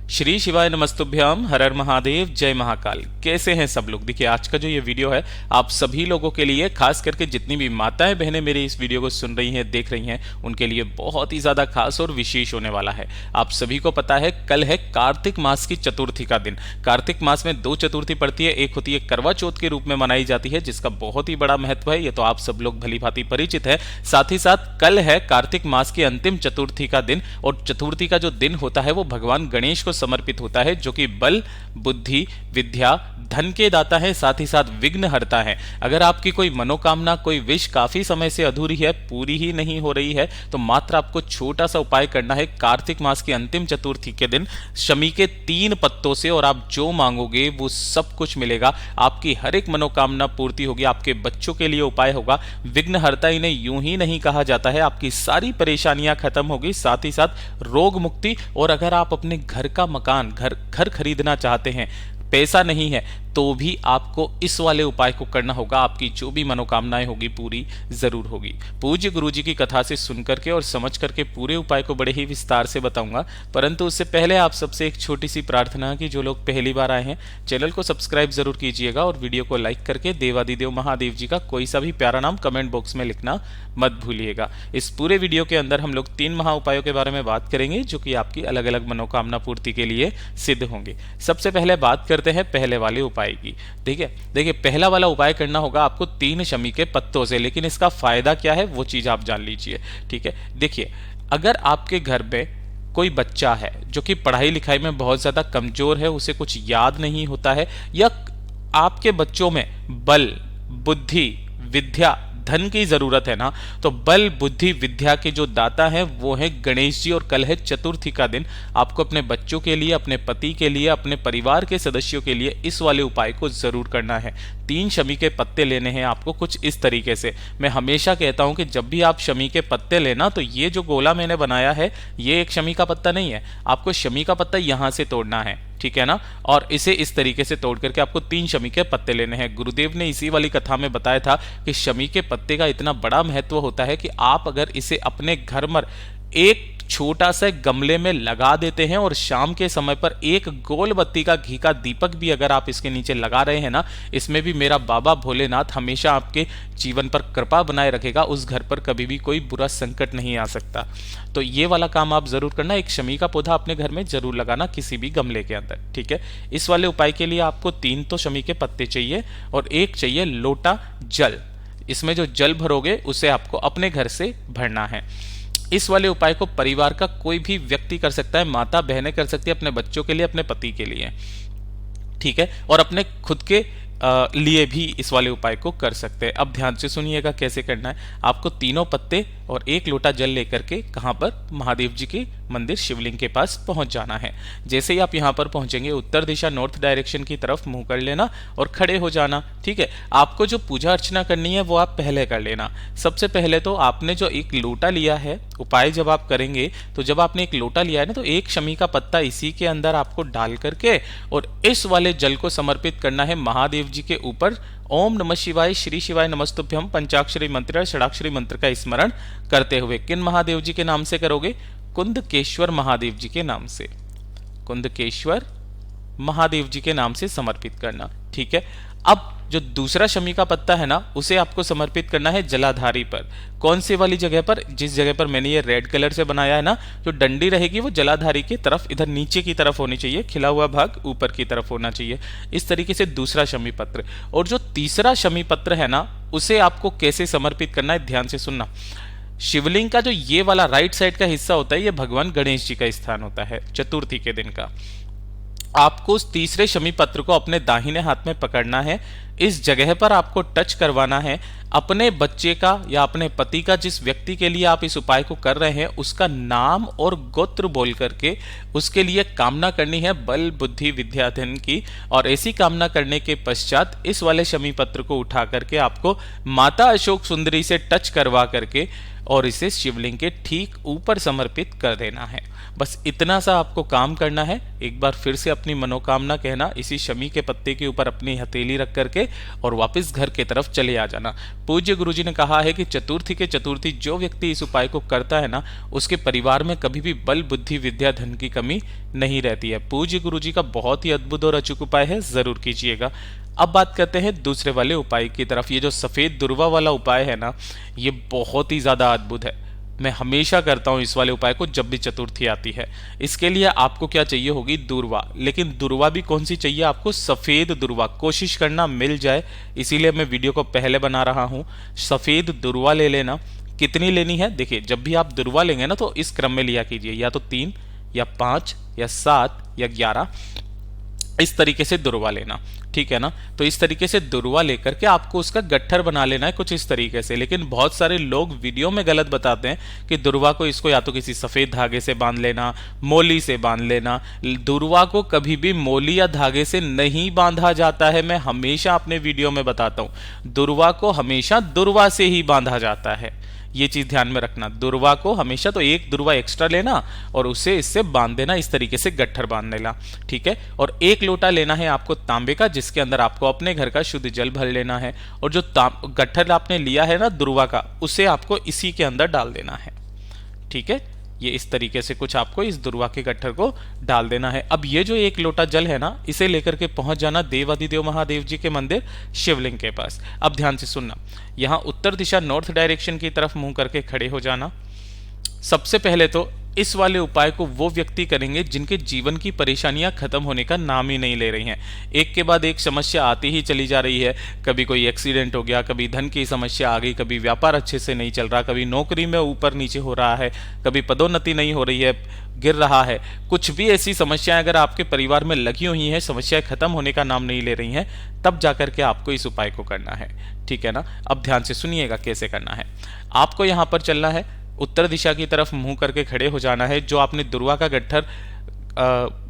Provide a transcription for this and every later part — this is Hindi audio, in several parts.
श्री शिवाय नमस्तुभ्यम, हर हर महादेव, जय महाकाल। कैसे हैं सब लोग। देखिए आज का जो ये वीडियो है आप सभी लोगों के लिए, खास करके जितनी भी माताएं बहनें मेरी इस वीडियो को सुन रही हैं, देख रही हैं, उनके लिए बहुत ही ज्यादा खास और विशेष होने वाला है। आप सभी को पता है कल है कार्तिक मास की चतुर्थी का दिन। कार्तिक मास में दो चतुर्थी पड़ती है, एक होती है करवा चौथ के रूप में मनाई जाती है, जिसका बहुत ही बड़ा महत्व है, ये तो आप सब लोग भली भांति परिचित है। साथ ही साथ कल है कार्तिक मास की अंतिम चतुर्थी का दिन, और चतुर्थी का जो दिन होता है वो भगवान गणेश को समर्पित होता है, जो कि बल, बुद्धि, विद्या, धन के दाता है, साथ ही साथ विघ्न हरता है। अगर आपकी कोई मनोकामना, कोई विश काफी समय से अधूरी है, पूरी ही नहीं हो रही है, तो मात्र आपको छोटा सा उपाय करना है। कार्तिक मास की अंतिम चतुर्थी के दिन शमी के 3 पत्तों से, और आप जो मांगोगे वो सब कुछ मिलेगा। आपकी हर एक मनोकामना पूर्ति होगी। आपके बच्चों के लिए उपाय होगा। विघ्न हरता इन्हें यूं ही नहीं कहा जाता है। आपकी सारी परेशानियां खत्म होगी, साथ ही साथ रोग मुक्ति। और अगर आप अपने घर का मकान, घर खरीदना चाहते हैं, पैसा नहीं है, तो भी आपको इस वाले उपाय को करना होगा। आपकी जो भी मनोकामनाएं होगी पूरी जरूर होगी। पूज्य गुरु जी की कथा से सुन करके और समझ करके पूरे उपाय को बड़े ही विस्तार से बताऊंगा, परंतु उससे पहले आप सबसे एक छोटी सी प्रार्थना कि जो लोग पहली बार आए हैं चैनल को सब्सक्राइब जरूर कीजिएगा, और वीडियो को लाइक करके देवादिदेव महादेव जी का कोई सा भी प्यारा नाम कमेंट बॉक्स में लिखना मत भूलिएगा। इस पूरे वीडियो के अंदर हम लोग 3 महा उपायों के बारे में बात करेंगे, जो कि आपकी अलग अलग मनोकामना पूर्ति के लिए सिद्ध होंगे। सबसे पहले बात करते हैं पहले वाले उपाय की। ठीक है, देखिए पहला वाला उपाय करना होगा आपको 3 शमी के पत्तों से, लेकिन इसका फायदा क्या है वो चीज आप जान लीजिए। ठीक है, देखिए अगर आपके घर में कोई बच्चा है जो कि पढ़ाई लिखाई में बहुत ज्यादा कमजोर है, उसे कुछ याद नहीं होता है, या आपके बच्चों में बल, बुद्धि, विद्या, धन की जरूरत है ना, तो बल, बुद्धि, विद्या के जो दाता हैं वो है गणेश जी। और कल है चतुर्थी का दिन। आपको अपने बच्चों के लिए, अपने पति के लिए, अपने परिवार के सदस्यों के लिए इस वाले उपाय को जरूर करना है। 3 शमी के पत्ते लेने हैं आपको कुछ इस तरीके से। मैं हमेशा कहता हूं कि जब भी आप शमी के पत्ते लेना, तो ये जो गोला मैंने बनाया है ये एक शमी का पत्ता नहीं है। आपको शमी का पत्ता यहां से तोड़ना है, ठीक है ना, और इसे इस तरीके से तोड़ करके आपको 3 शमी के पत्ते लेने हैं। गुरुदेव ने इसी वाली कथा में बताया था कि शमी के पत्ते का इतना बड़ा महत्व होता है कि आप अगर इसे अपने घर में एक छोटा सा गमले में लगा देते हैं, और शाम के समय पर एक गोल बत्ती का घी का दीपक भी अगर आप इसके नीचे लगा रहे हैं ना, इसमें भी मेरा बाबा भोलेनाथ हमेशा आपके जीवन पर कृपा बनाए रखेगा। उस घर पर कभी भी कोई बुरा संकट नहीं आ सकता। तो ये वाला काम आप जरूर करना। एक शमी का पौधा अपने घर में जरूर लगाना किसी भी गमले के अंदर। ठीक है, इस वाले उपाय के लिए आपको 3 तो शमी के पत्ते चाहिए, और एक चाहिए लोटा जल। इसमें जो जल भरोगे उसे आपको अपने घर से भरना है। इस वाले उपाय को परिवार का कोई भी व्यक्ति कर सकता है, माता बहनें कर सकती है, अपने बच्चों के लिए, अपने पति के लिए, ठीक है, और अपने खुद के लिए भी इस वाले उपाय को कर सकते हैं। अब ध्यान से सुनिएगा कैसे करना है। आपको 3 पत्ते और 1 लोटा जल लेकर के कहां पर, महादेव जी के मंदिर शिवलिंग के पास पहुंच जाना है। जैसे ही आप यहां पर पहुंचेंगे, उत्तर दिशा नॉर्थ डायरेक्शन की तरफ मुंह कर लेना और खड़े हो जाना। ठीक है, आपको जो पूजा अर्चना करनी है वो आप पहले कर लेना। सबसे पहले तो आपने जो 1 लोटा लिया है, उपाय जब आप करेंगे तो जब आपने 1 लोटा लिया है ना, तो 1 शमी का पत्ता इसी के अंदर आपको डाल करके और इस वाले जल को समर्पित करना है महादेव जी के ऊपर। ओम नमः शिवाय, श्री शिवाय नमस्तुभ्यम पंचाक्षरी मंत्र, षडाक्षरी मंत्र का स्मरण करते हुए। किन महादेव जी के नाम से करोगे? कुंदकेश्वर महादेव जी के नाम से। कुंदकेश्वर महादेव जी के नाम से समर्पित करना। ठीक है, अब जो दूसरा शमी का पत्ता है ना, उसे आपको समर्पित करना है जलाधारी पर। कौन सी वाली जगह पर? जिस जगह पर मैंने ये रेड कलर से बनाया है ना, जो डंडी रहेगी वो जलाधारी की तरफ, इधर नीचे की तरफ होनी चाहिए, खिला हुआ भाग ऊपर की तरफ होना चाहिए। इस तरीके से दूसरा शमी पत्र। और जो तीसरा शमी पत्र है ना, उसे आपको कैसे समर्पित करना है, ध्यान से सुनना। शिवलिंग का जो ये वाला राइट साइड का हिस्सा होता है, ये भगवान गणेश जी का स्थान होता है चतुर्थी के दिन का। आपको उस तीसरे शमी पत्र को अपने दाहिने हाथ में पकड़ना है। इस जगह पर आपको टच करवाना है। अपने बच्चे का या अपने पति का, जिस व्यक्ति के लिए आप इस उपाय को कर रहे हैं, उसका नाम और गोत्र बोल करके उसके लिए कामना करनी है, बल, बुद्धि, विद्या, धन की। और ऐसी कामना करने के पश्चात इस वाले शमी पत्र को उठा करके आपको माता अशोक सुंदरी से टच करवा करके और इसे शिवलिंग के ठीक ऊपर समर्पित कर देना है। बस इतना सा आपको काम करना है। एक बार फिर से अपनी मनोकामना कहना, इसी शमी के पत्ते के ऊपर अपनी हथेली रख करके करके और वापस घर की तरफ चले आ जाना। पूज्य गुरुजी ने कहा है कि चतुर्थी के चतुर्थी जो व्यक्ति इस उपाय को करता है ना, उसके परिवार में कभी भी बल बुद्धि विद्या धन की कमी नहीं रहती है। पूज्य गुरुजी का बहुत ही अद्भुत और अचूक उपाय है, जरूर कीजिएगा। अब बात करते हैं दूसरे वाले उपाय की तरफ। ये जो सफेद दुर्वा वाला उपाय है ना, ये बहुत ही ज्यादा अद्भुत है। मैं हमेशा करता हूं इस वाले उपाय को जब भी चतुर्थी आती है। इसके लिए आपको क्या चाहिए होगी, दुर्वा। लेकिन दुर्वा भी कौन सी चाहिए आपको, सफेद दुर्वा। कोशिश करना मिल जाए, इसीलिए मैं वीडियो को पहले बना रहा हूं। सफेद दुर्वा ले लेना। कितनी लेनी है, देखिए जब भी आप दुर्वा लेंगे ना तो इस क्रम में लिया कीजिए, या तो 3 या 5 या 7 या 11, इस तरीके से दुर्वा लेना, ठीक है ना। तो इस तरीके से दुर्वा लेकर के आपको उसका गट्ठर बना लेना है कुछ इस तरीके से। लेकिन बहुत सारे लोग वीडियो में गलत बताते हैं कि दुर्वा को इसको या तो किसी सफेद धागे से बांध लेना, मोली से बांध लेना। दुर्वा को कभी भी मोली या धागे से नहीं बांधा जाता है। मैं हमेशा अपने वीडियो में बताता हूं, दुर्वा को हमेशा दुर्वा से ही बांधा जाता है। ये चीज ध्यान में रखना। दुर्वा को हमेशा तो एक दुर्वा एक्स्ट्रा लेना और उसे इससे बांध देना, इस तरीके से गट्ठर बांध लेना, ठीक है। और 1 लोटा लेना है आपको तांबे का, जिसके अंदर आपको अपने घर का शुद्ध जल भर लेना है। और जो गट्ठर आपने लिया है ना दुर्वा का, उसे आपको इसी के अंदर डाल देना है, ठीक है। ये इस तरीके से कुछ आपको इस दुर्वा के गट्ठर को डाल देना है। अब ये जो 1 लोटा जल है ना, इसे लेकर के पहुंच जाना देवाधिदेव महादेव जी के मंदिर शिवलिंग के पास। अब ध्यान से सुनना, यहां उत्तर दिशा नॉर्थ डायरेक्शन की तरफ मुंह करके खड़े हो जाना। सबसे पहले तो इस वाले उपाय को वो व्यक्ति करेंगे जिनके जीवन की परेशानियां खत्म होने का नाम ही नहीं ले रही हैं। एक के बाद एक समस्या आती ही चली जा रही है। कभी कोई एक्सीडेंट हो गया, कभी धन की समस्या आ गई, कभी व्यापार अच्छे से नहीं चल रहा, कभी नौकरी में ऊपर नीचे हो रहा है, कभी पदोन्नति नहीं हो रही है, गिर रहा है। कुछ भी ऐसी समस्याएं अगर आपके परिवार में लगी हुई हैं, समस्याएं खत्म होने का नाम नहीं ले रही हैं, तब जाकर के आपको इस उपाय को करना है, ठीक है ना। अब ध्यान से सुनिएगा कैसे करना है। आपको यहां पर चलना है, उत्तर दिशा की तरफ मुंह करके खड़े हो जाना है। जो आपने दुर्वा का गट्ठर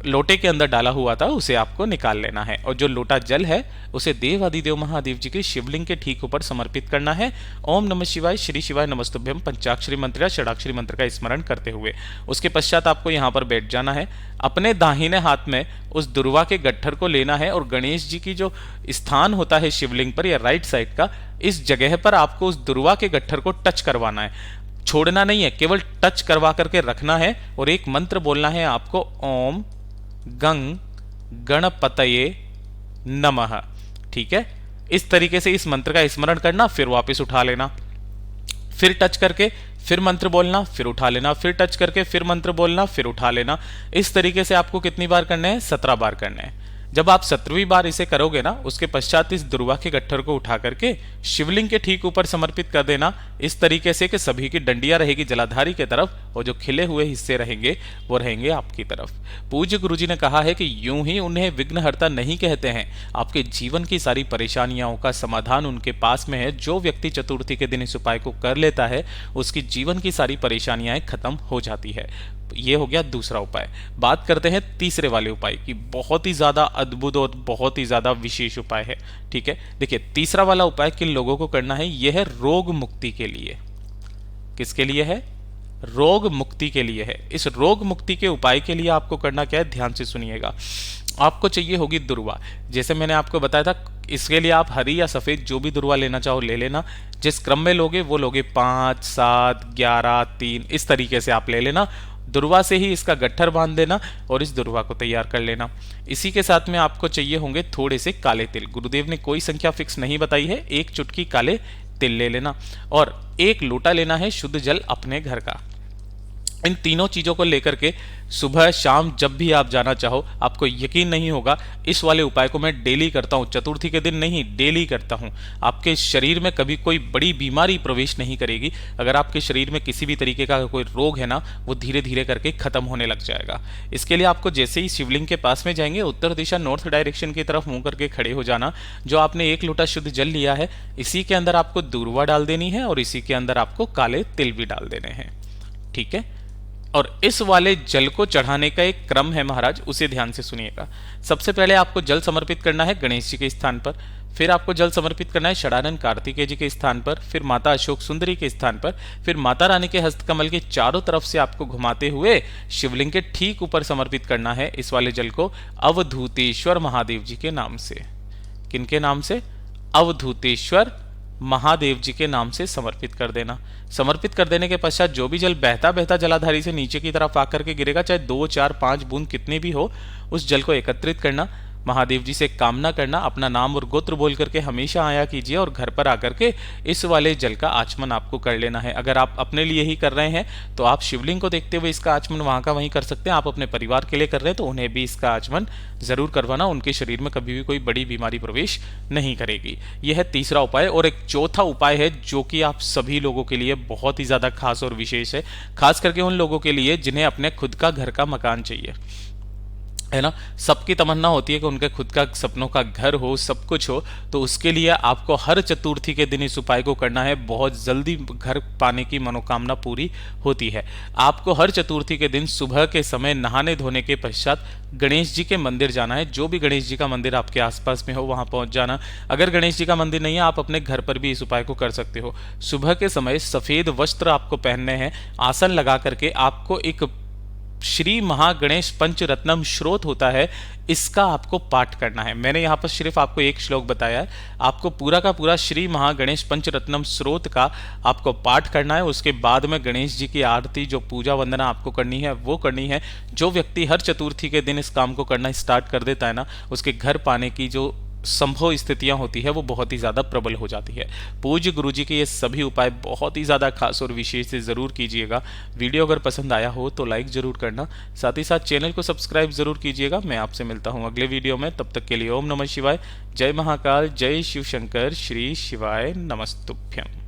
लोटे के अंदर डाला हुआ था उसे आपको निकाल लेना है, और जो लोटा जल है उसे देवाधिदेव महादेव जी के शिवलिंग के ठीक ऊपर समर्पित करना है। ओम नमः शिवाय, श्री शिवाय नमस्तुभ्यम पंचाक्षरी मंत्र या षडाक्षरी मंत्र का स्मरण करते हुए उसके पश्चात आपको यहाँ पर बैठ जाना है। अपने दाहिने हाथ में उस दुर्वा के गट्ठर को लेना है और गणेश जी की जो स्थान होता है शिवलिंग पर या राइट साइड का, इस जगह पर आपको उस दुर्वा के गट्ठर को टच करवाना है, छोड़ना नहीं है, केवल टच करवा करके रखना है। और एक मंत्र बोलना है आपको, ओम गंग गणपतये नमः, ठीक है। इस तरीके से इस मंत्र का स्मरण करना, फिर वापस उठा लेना, फिर टच करके फिर मंत्र बोलना, फिर उठा लेना, फिर टच करके फिर मंत्र बोलना, फिर उठा लेना। इस तरीके से आपको कितनी बार करने हैं, 17 बार करने हैं। जब आप 17वीं बार इसे करोगे ना, उसके पश्चात इस दुर्वा के गट्ठर को उठा करके शिवलिंग के ठीक ऊपर समर्पित कर देना, इस तरीके से कि सभी की डंडियां रहेगी जलाधारी के तरफ और जो खिले हुए हिस्से रहेंगे वो रहेंगे आपकी तरफ। पूज्य गुरुजी ने कहा है कि यूं ही उन्हें विघ्नहर्ता नहीं कहते हैं, आपके जीवन की सारी परेशानियों का समाधान उनके पास में है। जो व्यक्ति चतुर्थी के दिन इस उपाय को कर लेता है, उसकी जीवन की सारी परेशानियां खत्म हो जाती है। ये हो गया दूसरा उपाय। बात करते हैं तीसरे वाले उपाय की। बहुत ही ज्यादा अद्भुत और बहुत ही ज्यादा विशेष उपाय है, ठीक है। देखिए तीसरा वाला उपाय किन लोगों को करना है, यह है रोग मुक्ति के लिए। किसके लिए है, रोग मुक्ति के लिए है। इस रोग मुक्ति के उपाय के लिए आपको करना क्या है, ध्यान से सुनिएगा। आपको चाहिए होगी दुर्वा, जैसे मैंने आपको बताया था। इसके लिए आप हरी या सफेद जो भी दुर्वा लेना चाहो ले लेना। जिस क्रम में लोगे वो लोगे 5, 7, 11, 3, इस तरीके से आप ले लेना। दुर्वा से ही इसका गट्ठर बांध देना और इस दुर्वा को तैयार कर लेना। इसी के साथ में आपको चाहिए होंगे थोड़े से काले तिल। गुरुदेव ने कोई संख्या फिक्स नहीं बताई है, 1 चुटकी काले तिल ले लेना और 1 लोटा लेना है शुद्ध जल अपने घर का। इन तीनों चीजों को लेकर के सुबह शाम जब भी आप जाना चाहो, आपको यकीन नहीं होगा, इस वाले उपाय को मैं डेली करता हूं, चतुर्थी के दिन नहीं, डेली करता हूं। आपके शरीर में कभी कोई बड़ी बीमारी प्रवेश नहीं करेगी। अगर आपके शरीर में किसी भी तरीके का कोई रोग है ना, वो धीरे धीरे करके खत्म होने लग जाएगा। इसके लिए आपको जैसे ही शिवलिंग के पास में जाएंगे, उत्तर दिशा नॉर्थ डायरेक्शन की तरफ मुंह करके खड़े हो जाना। जो आपने 1 लोटा शुद्ध जल लिया है, इसी के अंदर आपको दूर्वा डाल देनी है और इसी के अंदर आपको काले तिल भी डाल देने हैं, ठीक है। और इस वाले जल को चढ़ाने का एक क्रम है महाराज, उसे ध्यान से सुनिएगा। सबसे पहले आपको जल समर्पित करना है गणेश जी के स्थान पर, फिर आपको जल समर्पित करना है षडानंद कार्तिकेय जी के स्थान पर, फिर माता अशोक सुंदरी के स्थान पर, फिर माता रानी के हस्तकमल के चारों तरफ से आपको घुमाते हुए शिवलिंग के ठीक ऊपर समर्पित करना है इस वाले जल को अवधूतेश्वर महादेव जी के नाम से। किनके नाम से, अवधूतेश्वर महादेव जी के नाम से समर्पित कर देना। समर्पित कर देने के पश्चात जो भी जल बहता बहता जलाधारी से नीचे की तरफ आकर के गिरेगा, चाहे 2, 4, 5 बूंद कितने भी हो, उस जल को एकत्रित करना, महादेव जी से कामना करना, अपना नाम और गोत्र बोल करके हमेशा आया कीजिए और घर पर आकर के इस वाले जल का आचमन आपको कर लेना है। अगर आप अपने लिए ही कर रहे हैं तो आप शिवलिंग को देखते हुए इसका आचमन वहां का वहीं कर सकते हैं। आप अपने परिवार के लिए कर रहे हैं तो उन्हें भी इसका आचमन जरूर करवाना, उनके शरीर में कभी भी कोई बड़ी बीमारी प्रवेश नहीं करेगी। यह है तीसरा उपाय। और एक चौथा उपाय है जो कि आप सभी लोगों के लिए बहुत ही ज्यादा खास और विशेष है, खास करके उन लोगों के लिए जिन्हें अपने खुद का घर का मकान चाहिए, है ना। सबकी तमन्ना होती है कि उनके खुद का सपनों का घर हो, सब कुछ हो। तो उसके लिए आपको हर चतुर्थी के दिन इस उपाय को करना है। बहुत जल्दी घर पाने की मनोकामना पूरी होती है। आपको हर चतुर्थी के दिन सुबह के समय नहाने धोने के पश्चात गणेश जी के मंदिर जाना है। जो भी गणेश जी का मंदिर आपके आसपास में हो वहां पहुंच जाना। अगर गणेश जी का मंदिर नहीं है, आप अपने घर पर भी इस उपाय को कर सकते हो। सुबह के समय सफेद वस्त्र आपको पहनने हैं। आसन लगा करके आपको एक श्री महागणेश पंचरत्नम श्रोत होता है, इसका आपको पाठ करना है। मैंने यहाँ पर सिर्फ आपको एक श्लोक बताया है, आपको पूरा का पूरा श्री महागणेश पंचरत्नम श्रोत का आपको पाठ करना है। उसके बाद में गणेश जी की आरती, जो पूजा वंदना आपको करनी है वो करनी है। जो व्यक्ति हर चतुर्थी के दिन इस काम को करना स्टार्ट कर देता है ना, उसके घर पाने की जो संभव स्थितियां होती है वो बहुत ही ज्यादा प्रबल हो जाती है। पूज्य गुरुजी के ये सभी उपाय बहुत ही ज्यादा खास और विशेष से जरूर कीजिएगा। वीडियो अगर पसंद आया हो तो लाइक जरूर करना, साथ ही साथ चैनल को सब्सक्राइब जरूर कीजिएगा। मैं आपसे मिलता हूं अगले वीडियो में, तब तक के लिए ओम नमः शिवाय, जय महाकाल, जय शिव शंकर, श्री शिवाय नमस्तुभ्यम।